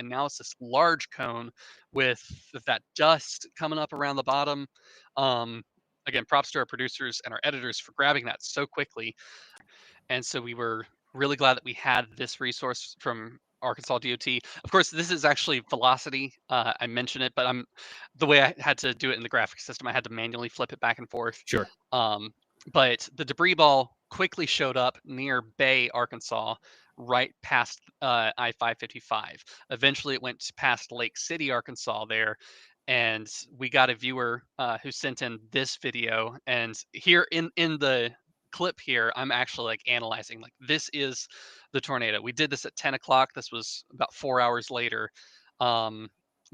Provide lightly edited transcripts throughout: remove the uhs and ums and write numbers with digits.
and now it's this large cone with that dust coming up around the bottom. Um, Again, props to our producers and our editors for grabbing that so quickly. And so we were really glad that we had this resource from Arkansas DOT. Of course, this is actually velocity. I mentioned it, but the way I had to do it in the graphic system, I had to manually flip it back and forth. Sure. Um, but the debris ball quickly showed up near Bay, Arkansas, right past I-555. Eventually, it went past Lake City, Arkansas there. And we got a viewer who sent in this video. And here in the clip here, I'm actually like analyzing, like, this is the tornado. We did this at 10 o'clock. This was about 4 hours later. Um,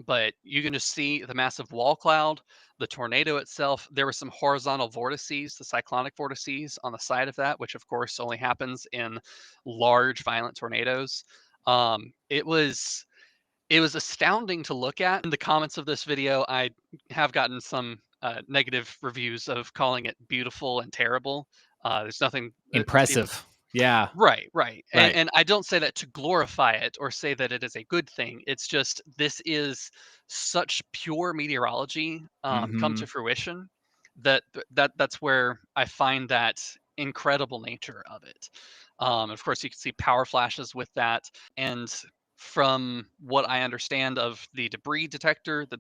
but you can just see the massive wall cloud, the tornado itself. There were some horizontal vortices, the cyclonic vortices on the side of that, which of course only happens in large violent tornadoes. It was astounding to look at. In the comments of this video, I have gotten some negative reviews of calling it beautiful and terrible. There's nothing Impressive. Yeah. right, right. And Right. and I don't say that to glorify it or say that it is a good thing. It's just this is such pure meteorology come to Hmm. fruition that's where I find that incredible nature of it. Of course, you can see power flashes with that, and from what I understand of the debris detector, the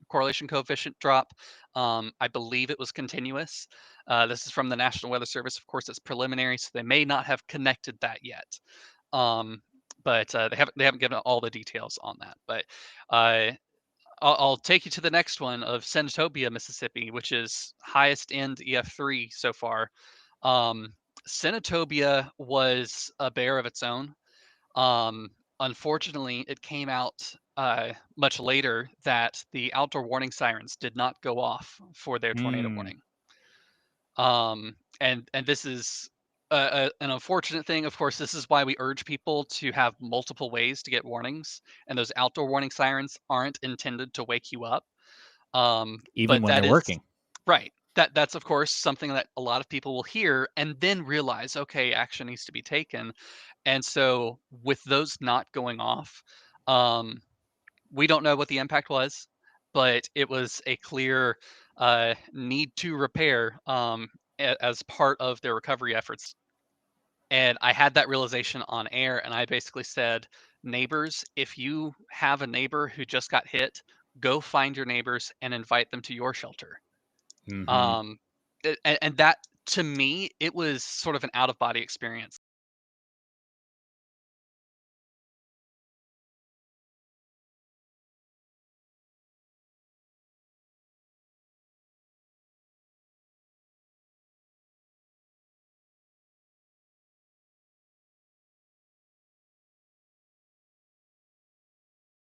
correlation coefficient drop, I believe it was continuous. This is from the National Weather Service. Of course, it's preliminary, so they may not have connected that yet. Um, but they haven't given all the details on that. But uh, I'll take you to the next one of Senatobia, Mississippi, which is highest end EF3 so far. Um, Senatobia was a bear of its own. Um, Unfortunately, it came out much later that the outdoor warning sirens did not go off for their tornado Mm. warning. And this is an unfortunate thing. Of course, this is why we urge people to have multiple ways to get warnings, and those outdoor warning sirens aren't intended to wake you up. Even But when that they're is working. right. That's of course something that a lot of people will hear and then realize, okay, action needs to be taken. And so with those not going off, um, we don't know what the impact was, but it was a clear need to repair as part of their recovery efforts. And I had that realization on air, and I basically said, neighbors, if you have a neighbor who just got hit, go find your neighbors and invite them to your shelter. Hmm. Um, and that, to me, it was sort of an out of body experience.